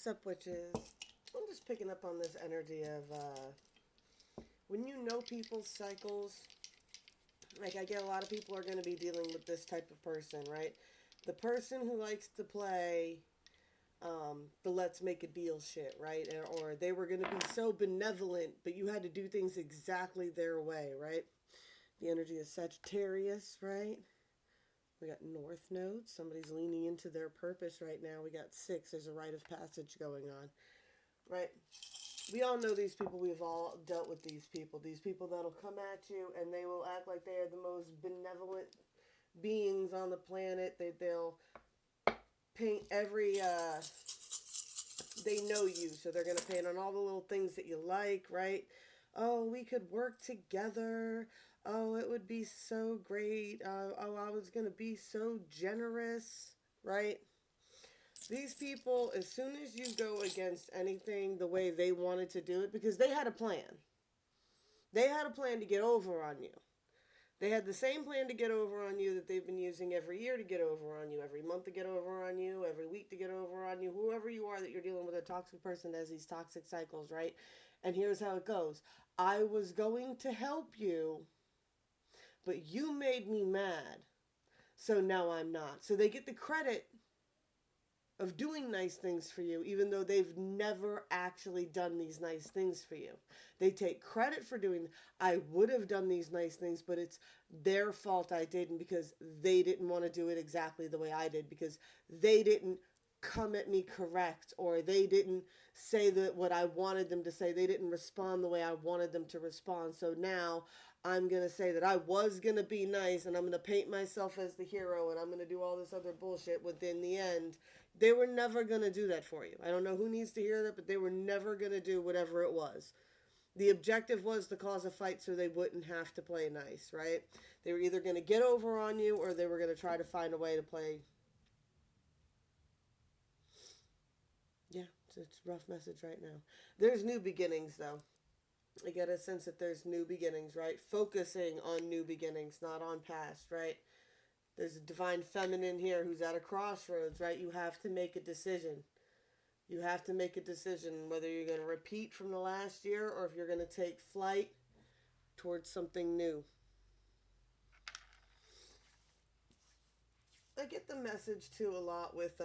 What's up, witches? I'm just picking up on this energy of when you know people's cycles. Like, I get a lot of people are going to be dealing with this type of person, right? The person who likes to play the let's make a deal shit, right? Or they were going to be so benevolent, but you had to do things exactly their way, right? The energy is Sagittarius, right? We got North nodes. Somebody's leaning into their purpose right now. We got 6. There's a rite of passage going on, right? We all know these people. We've all dealt with these people. These people that'll come at you and they will act like they are the most benevolent beings on the planet. They'll paint every they know you, so they're going to paint on all the little things that you like, right? Oh, we could work together. Oh, it would be so great. Oh, I was going to be so generous, right? These people, as soon as you go against anything the way they wanted to do it, because they had a plan. They had a plan to get over on you. They had the same plan to get over on you that they've been using every year to get over on you, every month to get over on you, every week to get over on you, whoever you are that you're dealing with a toxic person that has these toxic cycles, right? And here's how it goes. I was going to help you, but you made me mad, so now I'm not. So they get the credit of doing nice things for you, even though they've never actually done these nice things for you. They take credit for doing, I would have done these nice things, but it's their fault I didn't because they didn't want to do it exactly the way I did, because they didn't come at me correct, or they didn't say that what I wanted them to say. They didn't respond the way I wanted them to respond. So now I'm going to say that I was going to be nice and I'm going to paint myself as the hero and I'm going to do all this other bullshit within the end. They were never going to do that for you. I don't know who needs to hear that, but they were never going to do whatever it was. The objective was to cause a fight so they wouldn't have to play nice, right? They were either going to get over on you or they were going to try to find a way to play. Yeah, it's a rough message right now. There's new beginnings, though. I get a sense that there's new beginnings, right? Focusing on new beginnings, not on past, right? There's a divine feminine here who's at a crossroads, right? You have to make a decision. You have to make a decision whether you're going to repeat from the last year or if you're going to take flight towards something new. I get the message too a lot with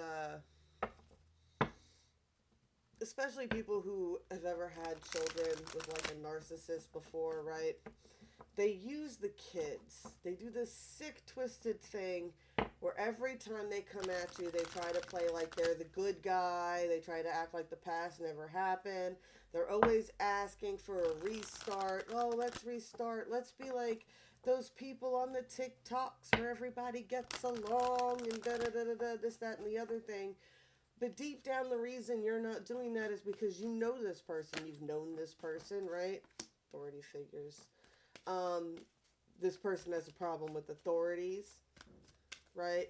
especially people who have ever had children with like a narcissist before, right? They use the kids. They do this sick, twisted thing where every time they come at you, they try to play like they're the good guy. They try to act like the past never happened. They're always asking for a restart. Oh, let's restart. Let's be like those people on the TikToks where everybody gets along and da-da-da-da-da, this, that, and the other thing. But deep down, the reason you're not doing that is because you know this person. You've known this person, right? Authority figures. This person has a problem with authorities, right?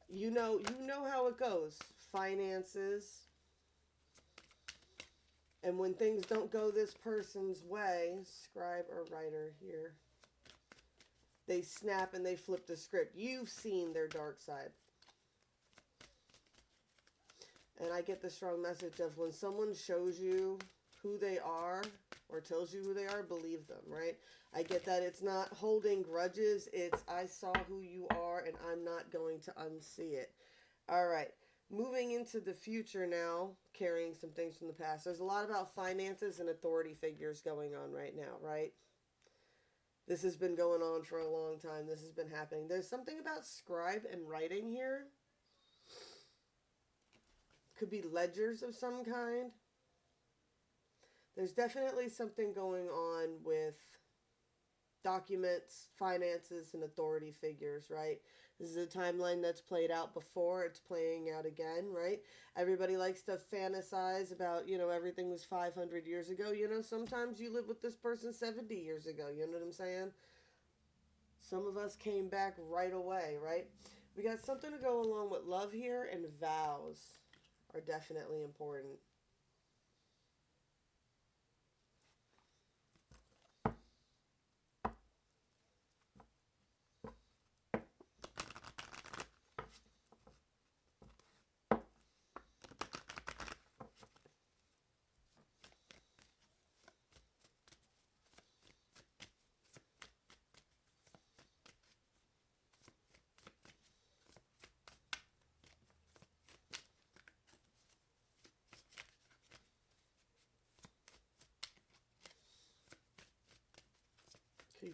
You know how it goes. Finances. And when things don't go this person's way, scribe or writer here, they snap and they flip the script. You've seen their dark side. And I get the strong message of when someone shows you who they are or tells you who they are, believe them, right? I get that it's not holding grudges. It's I saw who you are and I'm not going to unsee it. All right. Moving into the future now, carrying some things from the past. There's a lot about finances and authority figures going on right now, right? This has been going on for a long time. This has been happening. There's something about scribe and writing here. Could be ledgers of some kind. There's definitely something going on with documents, finances, and authority figures, right? This is a timeline that's played out before. It's playing out again, right? Everybody likes to fantasize about, everything was 500 years ago. Sometimes you live with this person 70 years ago. You know what I'm saying? Some of us came back right away, right? We got something to go along with love here, and vows are definitely important.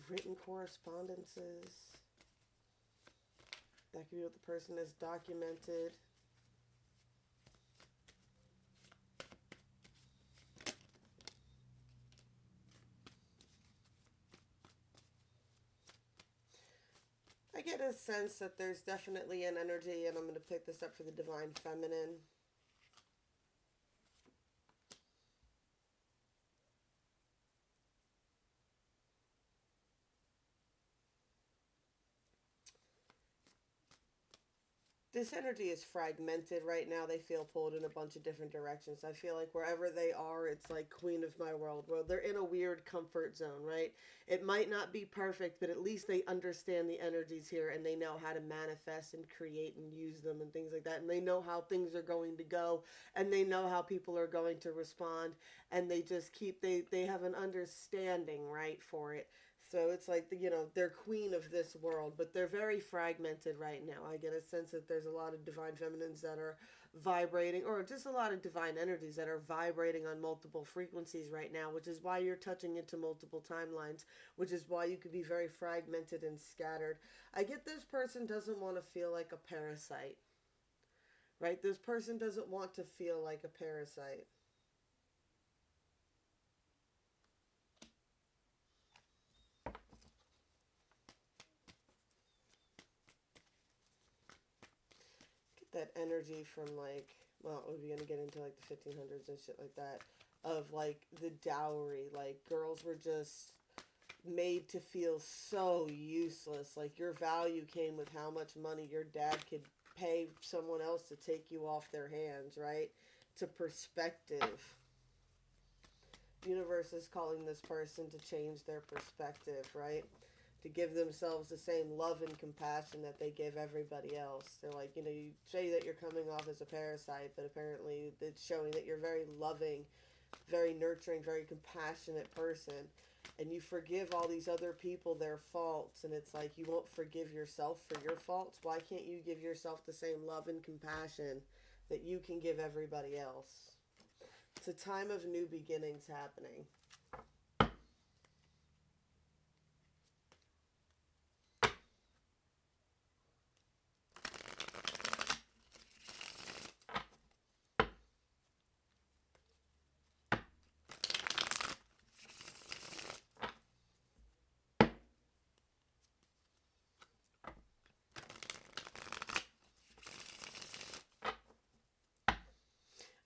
be written correspondences. That could be what the person has documented. I get a sense that there's definitely an energy, and I'm going to pick this up for the divine feminine. This energy is fragmented right now. They feel pulled in a bunch of different directions. I feel like wherever they are, it's like queen of my world. Well, they're in a weird comfort zone, right? It might not be perfect, but at least they understand the energies here and they know how to manifest and create and use them and things like that. And they know how things are going to go and they know how people are going to respond. And they just they have an understanding, right, for it. So it's like, they're queen of this world, but they're very fragmented right now. I get a sense that there's a lot of divine feminines that are vibrating, or just a lot of divine energies that are vibrating on multiple frequencies right now, which is why you're touching into multiple timelines, which is why you could be very fragmented and scattered. I get this person doesn't want to feel like a parasite, right? This person doesn't want to feel like a parasite. That energy from like, well, we're going to get into like the 1500s and shit like that, of like the dowry. Like girls were just made to feel so useless. Like your value came with how much money your dad could pay someone else to take you off their hands, right? To perspective. The universe is calling this person to change their perspective, right? To give themselves the same love and compassion that they give everybody else. They're like, you say that you're coming off as a parasite, but apparently it's showing that you're very loving, very nurturing, very compassionate person. And you forgive all these other people their faults, and it's like you won't forgive yourself for your faults. Why can't you give yourself the same love and compassion that you can give everybody else? It's a time of new beginnings happening.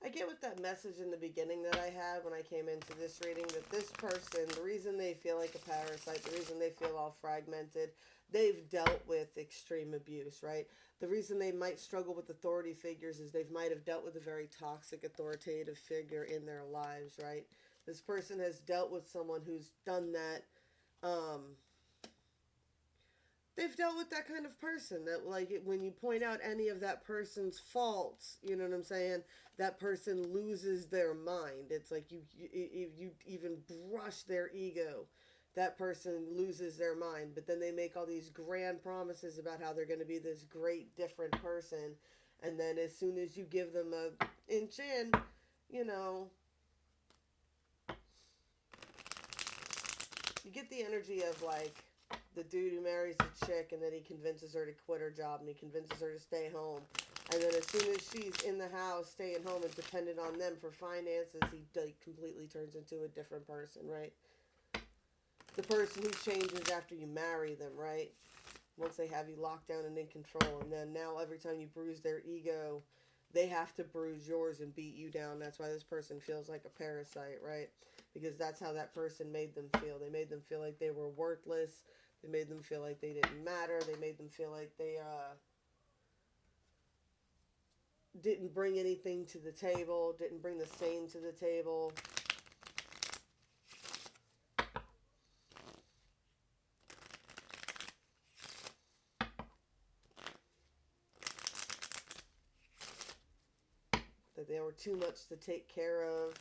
I get with that message in the beginning that I had when I came into this reading, that this person, the reason they feel like a parasite, the reason they feel all fragmented, they've dealt with extreme abuse, right? The reason they might struggle with authority figures is they might have dealt with a very toxic authoritative figure in their lives, right? This person has dealt with someone who's done that. They've dealt with that kind of person that, like, when you point out any of that person's faults, you know what I'm saying, that person loses their mind. It's like you even brush their ego, that person loses their mind. But then they make all these grand promises about how they're going to be this great different person, and then as soon as you give them a inch in, you know you get the energy of like the dude who marries a chick and then he convinces her to quit her job and he convinces her to stay home. And then as soon as she's in the house, staying home and dependent on them for finances, he like completely turns into a different person, right? The person who changes after you marry them, right? Once they have you locked down and in control. And then now every time you bruise their ego, they have to bruise yours and beat you down. That's why this person feels like a parasite, right? Because that's how that person made them feel. They made them feel like they were worthless. They made them feel like they didn't matter. They made them feel like they didn't bring anything to the table, didn't bring the same to the table. That they were too much to take care of.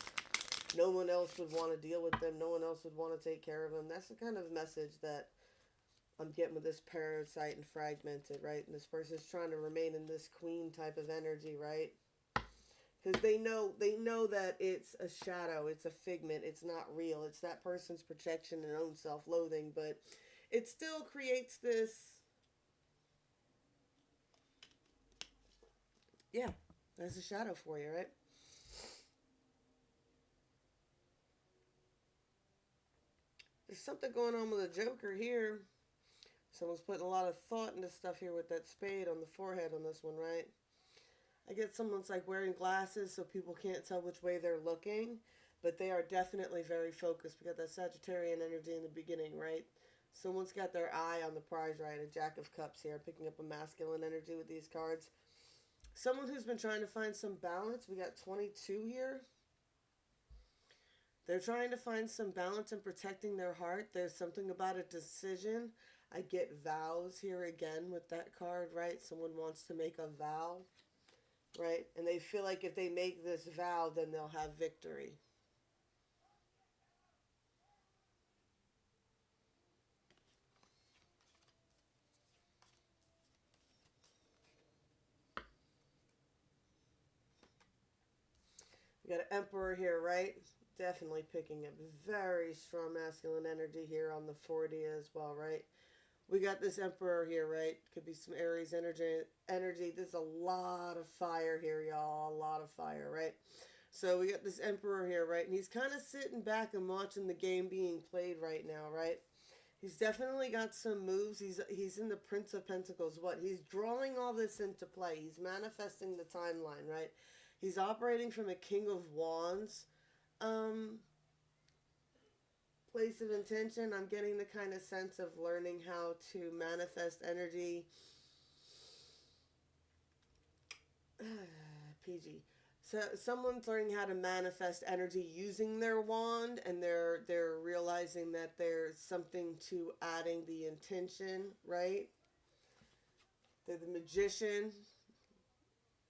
No one else would want to deal with them. No one else would want to take care of them. That's the kind of message that I'm getting with this parasite and fragmented, right? And this person's trying to remain in this queen type of energy, right? Because they know that it's a shadow, it's a figment, it's not real. It's that person's protection and own self-loathing, but it still creates this, yeah, that's a shadow for you, right? There's something going on with the Joker here. Someone's putting a lot of thought into stuff here with that spade on the forehead on this one, right? I get someone's like wearing glasses so people can't tell which way they're looking, but they are definitely very focused. We got that Sagittarian energy in the beginning, right? Someone's got their eye on the prize, right? A Jack of Cups here, picking up a masculine energy with these cards. Someone who's been trying to find some balance. We got 22 here. They're trying to find some balance in protecting their heart. There's something about a decision. I get vows here again with that card, right? Someone wants to make a vow, right? And they feel like if they make this vow, then they'll have victory. We got an Emperor here, right? Definitely picking up very strong masculine energy here on the 40 as well, right? We got this Emperor here, right? Could be some Aries energy. There's a lot of fire here, y'all. A lot of fire, right? So we got this Emperor here, right? And he's kind of sitting back and watching the game being played right now, right? He's definitely got some moves. He's in the Prince of Pentacles. What? He's drawing all this into play. He's manifesting the timeline, right? He's operating from a King of Wands um place of intention. I'm getting the kind of sense of learning how to manifest energy. PG. So someone's learning how to manifest energy using their wand, and they're realizing that there's something to adding the intention, right? They're the magician,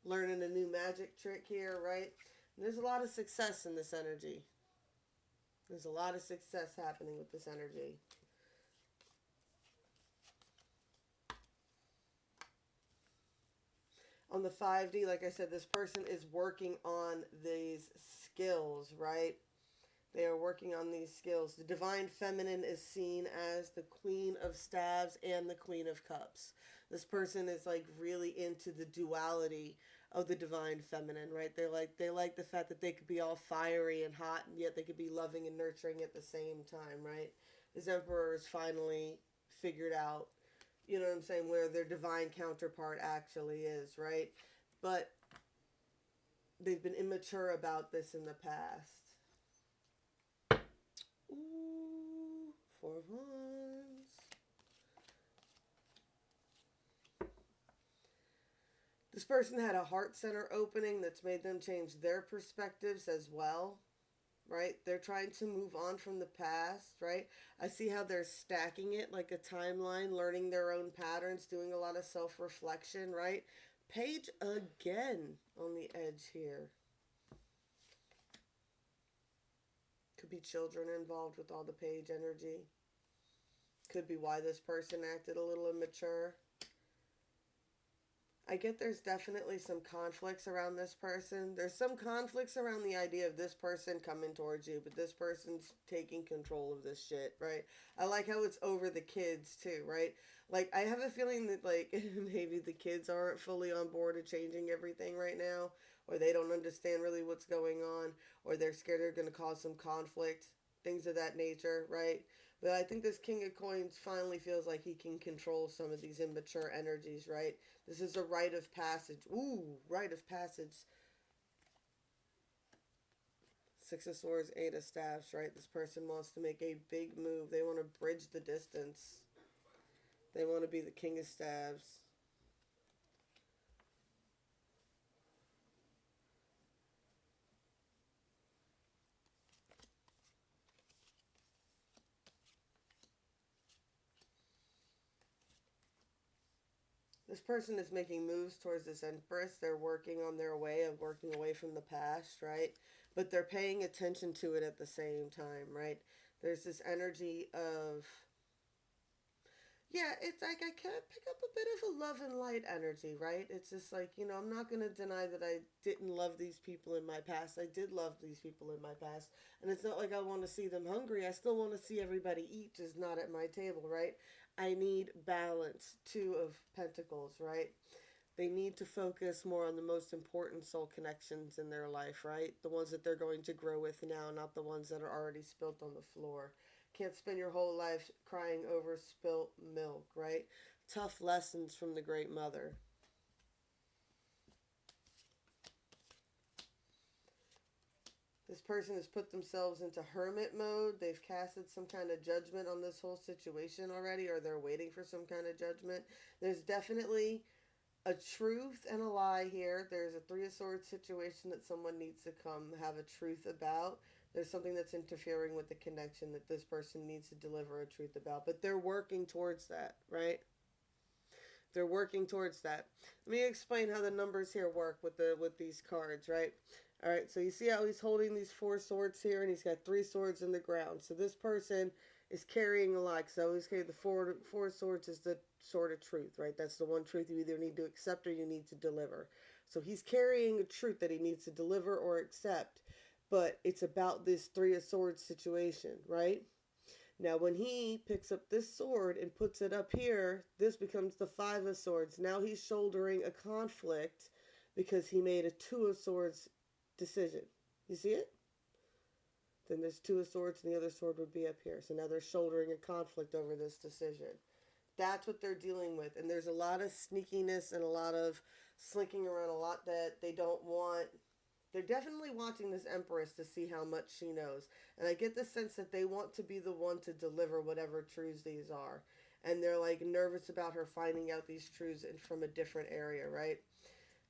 learning a new magic trick here, right? And there's a lot of success in this energy. There's a lot of success happening with this energy. On the 5D, like I said, this person is working on these skills, right? They are working on these skills. The divine feminine is seen as the Queen of Staves and the Queen of Cups. This person is like really into the duality of the divine feminine, right? They like the fact that they could be all fiery and hot, and yet they could be loving and nurturing at the same time, right? This Emperor is finally figured out, you know what I'm saying, where their divine counterpart actually is, right? But they've been immature about this in the past. Ooh, 4 of Wands. This person had a heart center opening that's made them change their perspectives as well, right? They're trying to move on from the past, right? I see how they're stacking it like a timeline, learning their own patterns, doing a lot of self reflection, right? Page again on the edge here. Could be children involved with all the page energy. Could be why this person acted a little immature. I get there's definitely some conflicts around this person. There's some conflicts around the idea of this person coming towards you, but this person's taking control of this shit, right? I like how it's over the kids too, right? Like, I have a feeling that, like, maybe the kids aren't fully on board of changing everything right now, or they don't understand really what's going on, or they're scared they're going to cause some conflict, things of that nature, right? But I think this King of Coins finally feels like he can control some of these immature energies, right? This is a rite of passage. Ooh, rite of passage. 6 of Swords, 8 of Staffs, right? This person wants to make a big move. They want to bridge the distance. They want to be the King of Staves. This person is making moves towards this Empress. They're working on their way of working away from the past, right? But they're paying attention to it at the same time, right? There's this energy of, Yeah, it's like I can pick up a bit of a love and light energy, right? It's just like, I'm not going to deny that I didn't love these people in my past. I did love these people in my past. And it's not like I want to see them hungry. I still want to see everybody eat, just not at my table, right? I need balance. Two of Pentacles, right? They need to focus more on the most important soul connections in their life, right? The ones that they're going to grow with now, not the ones that are already spilt on the floor. Can't spend your whole life crying over spilt milk, right? Tough lessons from the great mother. This person has put themselves into hermit mode. They've casted some kind of judgment on this whole situation already, or they're waiting for some kind of judgment. There's definitely a truth and a lie here. There's a Three of Swords situation that someone needs to come have a truth about. There's something that's interfering with the connection that this person needs to deliver a truth about. But they're working towards that, right? They're working towards that. Let me explain how the numbers here work with these cards, right? All right, so you see how he's holding these four swords here, and he's got three swords in the ground. So this person is carrying a lot. So always carry the four swords is the sword of truth, right? That's the one truth you either need to accept or you need to deliver. So he's carrying a truth that he needs to deliver or accept, but it's about this three of swords situation, right? Now, when he picks up this sword and puts it up here, this becomes the Five of Swords. Now he's shouldering a conflict because he made a Two of Swords decision. You see it? Then there's Two of Swords and the other sword would be up here. So now they're shouldering a conflict over this decision. That's what they're dealing with. And there's a lot of sneakiness and a lot of slinking around, a lot that they don't want. They're definitely watching this Empress to see how much she knows. And I get the sense that they want to be the one to deliver whatever truths these are. And they're like nervous about her finding out these truths from a different area, right?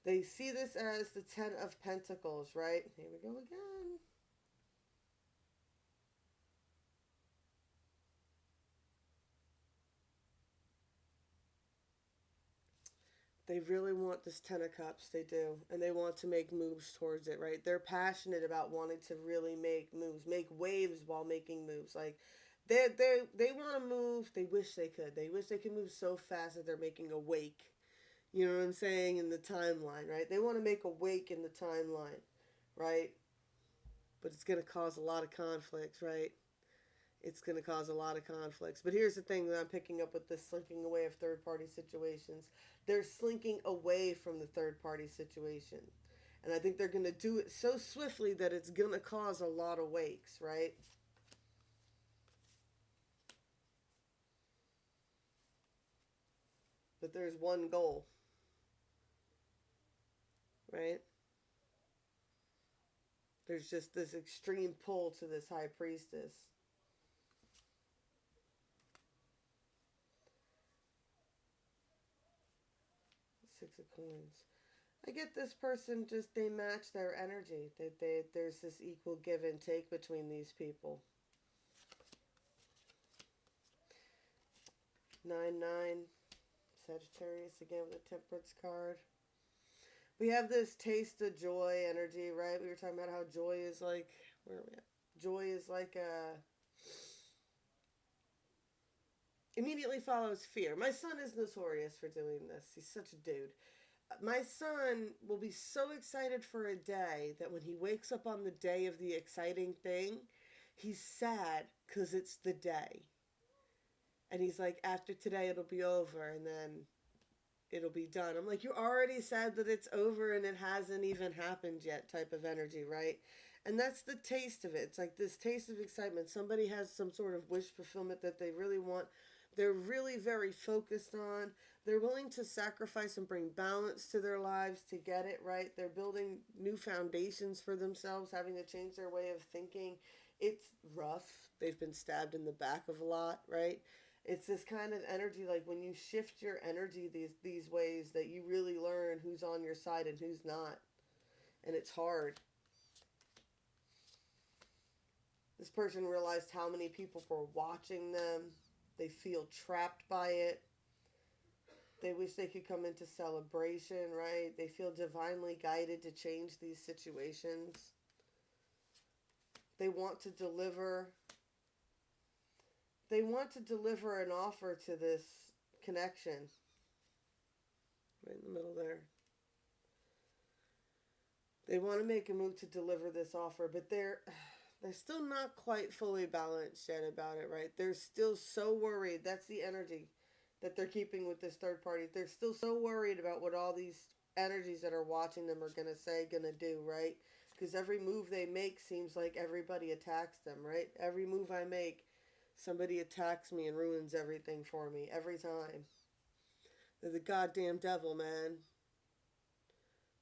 They see this as the Ten of Pentacles, right? Here we go again. They really want this Ten of Cups, they do. And they want to make moves towards it, right? They're passionate about wanting to really make moves, make waves while making moves. Like, they want to move. They wish they could. They wish they could move so fast that they're making a wake. You know what I'm saying? In the timeline, right? They want to make a wake in the timeline, right? But it's going to cause a lot of conflicts, right? It's going to cause a lot of conflicts. But here's the thing that I'm picking up with this slinking away of third party situations. They're slinking away from the third party situation. And I think they're going to do it so swiftly that it's going to cause a lot of wakes, right? But there's one goal, right? There's just this extreme pull to this high priestess. Six of Coins. I get this person just they match their energy. There's this equal give and take between these people. 9-9. Sagittarius again with a Temperance card. We have this taste of joy energy, right? We were talking about how joy is like, where are we at? Joy is like a, immediately follows fear. My son is notorious for doing this. He's such a dude. My son will be so excited for a day that when he wakes up on the day of the exciting thing, he's sad because it's the day. And he's like, after today, it'll be over. And then it'll be done. I'm like, you're already sad that it's over and it hasn't even happened yet type of energy, right? And that's the taste of it. It's like this taste of excitement. Somebody has some sort of wish fulfillment that they really want. They're really very focused on. They're willing to sacrifice and bring balance to their lives to get it right. They're building new foundations for themselves, having to change their way of thinking. It's rough. They've been stabbed in the back of a lot, right? It's this kind of energy, like when you shift your energy these ways, that you really learn who's on your side and who's not. And it's hard. This person realized how many people were watching them. They feel trapped by it. They wish they could come into celebration, right? They feel divinely guided to change these situations. They want to deliver. They want to deliver an offer to this connection. Right in the middle there. They want to make a move to deliver this offer, but they're still not quite fully balanced yet about it, right? They're still so worried. That's the energy that they're keeping with this third party. They're still so worried about what all these energies that are watching them are going to say, going to do, right? Because every move they make seems like everybody attacks them, right? Every move I make, somebody attacks me and ruins everything for me every time. They're the goddamn devil, man.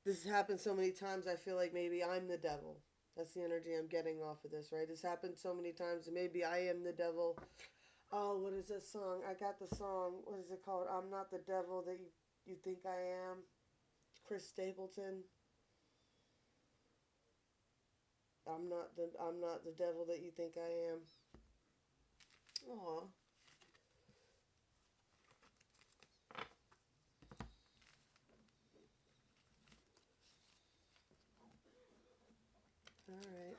This has happened so many times, I feel like maybe I'm the devil. That's the energy I'm getting off of this, right? It's happened so many times, and maybe I am the devil. Oh, what is this song? I got the song. What is it called? I'm not the devil that you think I am. Chris Stapleton. I'm not the devil that you think I am. Aw. All right.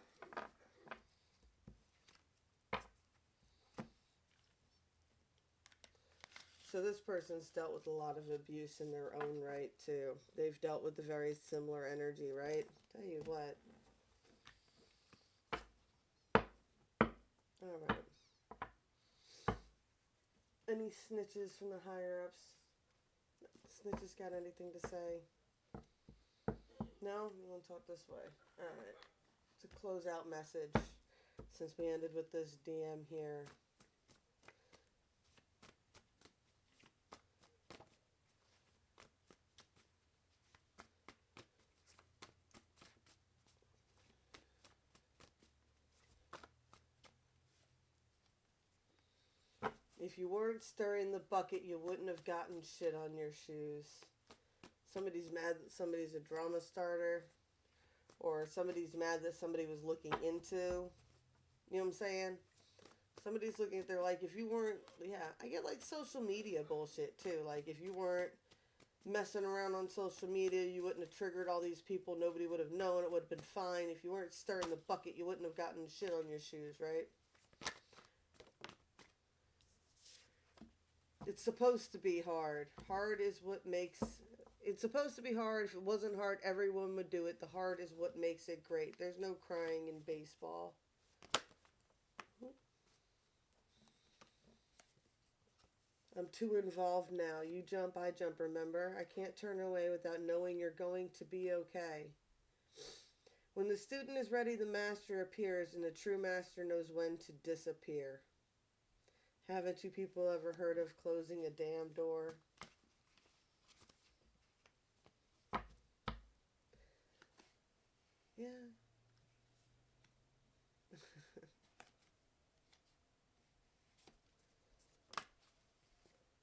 So this person's dealt with a lot of abuse in their own right too. They've dealt with a very similar energy, right? Tell you what. All right. Any snitches from the higher ups? Snitches got anything to say? No? You want to talk this way? All right. It's a closeout message since we ended with this DM here. If you weren't stirring the bucket, you wouldn't have gotten shit on your shoes. Somebody's mad that somebody's a drama starter. Or somebody's mad that somebody was looking into. You know what I'm saying? Somebody's looking at their, like, if you weren't, yeah, I get, like, social media bullshit, too. Like, if you weren't messing around on social media, you wouldn't have triggered all these people. Nobody would have known. It would have been fine. If you weren't stirring the bucket, you wouldn't have gotten shit on your shoes, right? It's supposed to be hard. Hard is what makes... It's supposed to be hard. If it wasn't hard, everyone would do it. The hard is what makes it great. There's no crying in baseball. I'm too involved now. You jump, I jump, remember? I can't turn away without knowing you're going to be okay. When the student is ready, the master appears, and the true master knows when to disappear. Haven't you people ever heard of closing a damn door? Yeah.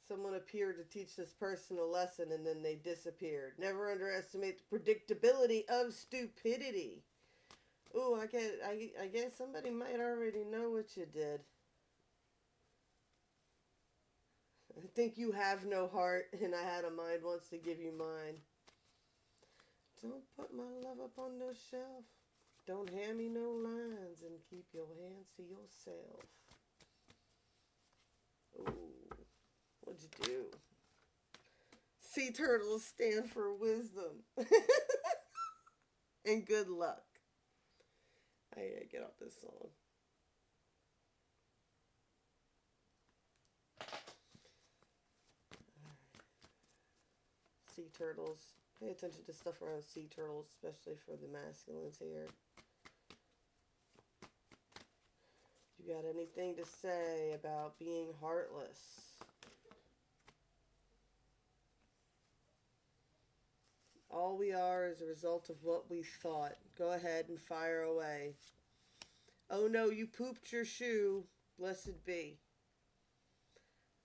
Someone appeared to teach this person a lesson and then they disappeared. Never underestimate the predictability of stupidity. Ooh, I guess somebody might already know what you did. I think you have no heart and I had a mind once to give you mine. Don't put my love up on no shelf. Don't hand me no lines and keep your hands to yourself. Ooh, what'd you do? Sea turtles stand for wisdom and good luck. I gotta get off this song. Sea turtles. Pay attention to stuff around sea turtles, especially for the masculines here. You got anything to say about being heartless? All we are is a result of what we thought. Go ahead and fire away. Oh no, you pooped your shoe. Blessed be.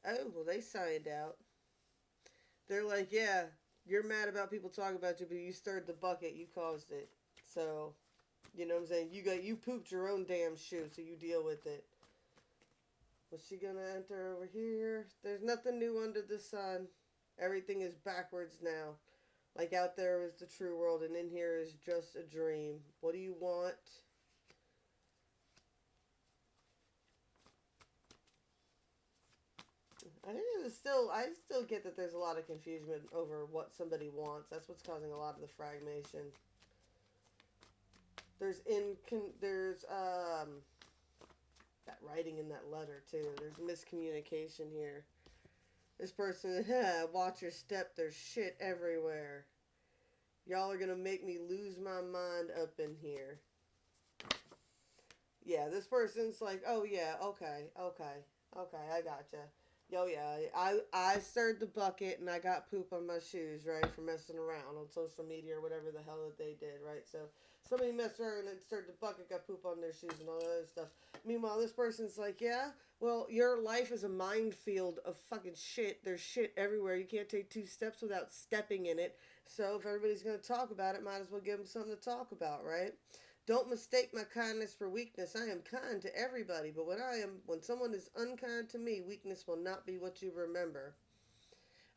Oh, well, they signed out. They're like, yeah, you're mad about people talking about you, but you stirred the bucket. You caused it. So, you know what I'm saying? You pooped your own damn shoe, so you deal with it. Was she gonna enter over here? There's nothing new under the sun. Everything is backwards now. Like out there is the true world, and in here is just a dream. What do you want? I think I still get that there's a lot of confusion over what somebody wants. That's what's causing a lot of the fragmentation. There's that writing in that letter too. There's miscommunication here. This person, watch your step. There's shit everywhere. Y'all are gonna make me lose my mind up in here. Yeah, this person's like, oh yeah, okay, okay, okay, I gotcha. Yo, yeah, I stirred the bucket and I got poop on my shoes, right, for messing around on social media or whatever the hell that they did, right? So somebody messed around and stirred the bucket, got poop on their shoes and all that other stuff. Meanwhile, this person's like, yeah, well, your life is a minefield of fucking shit. There's shit everywhere. You can't take two steps without stepping in it. So if everybody's gonna talk about it, might as well give them something to talk about, right? Don't mistake my kindness for weakness. I am kind to everybody, but when someone is unkind to me, weakness will not be what you remember.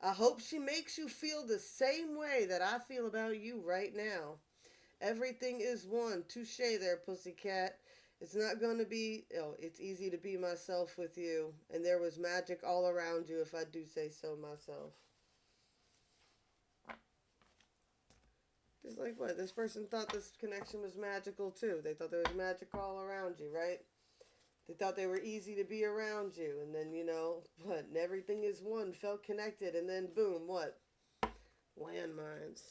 I hope she makes you feel the same way that I feel about you right now. Everything is one. Touche there, pussycat. It's not going to be, it's easy to be myself with you. And there was magic all around you, if I do say so myself. Just like what? This person thought this connection was magical too. They thought there was magic all around you, right? They thought they were easy to be around you. And then, what? And everything is one, felt connected. And then, boom, what? Landmines.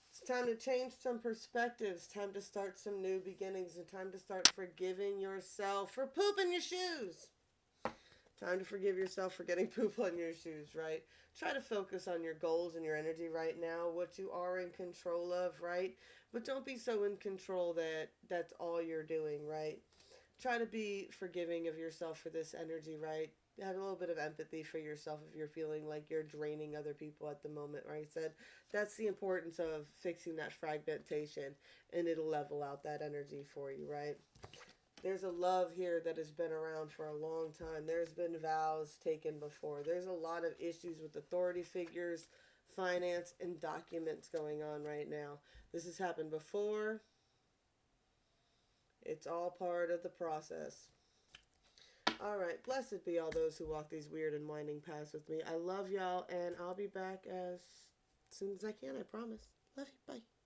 It's time to change some perspectives. Time to start some new beginnings. And time to start forgiving yourself for pooping your shoes. Time to forgive yourself for getting poop on your shoes, right? Try to focus on your goals and your energy right now, what you are in control of, right? But don't be so in control that that's all you're doing, right? Try to be forgiving of yourself for this energy, right? Have a little bit of empathy for yourself if you're feeling like you're draining other people at the moment, right? I said that's the importance of fixing that fragmentation, and it'll level out that energy for you, right? There's a love here that has been around for a long time. There's been vows taken before. There's a lot of issues with authority figures, finance, and documents going on right now. This has happened before. It's all part of the process. All right. Blessed be all those who walk these weird and winding paths with me. I love y'all, and I'll be back as soon as I can, I promise. Love you. Bye.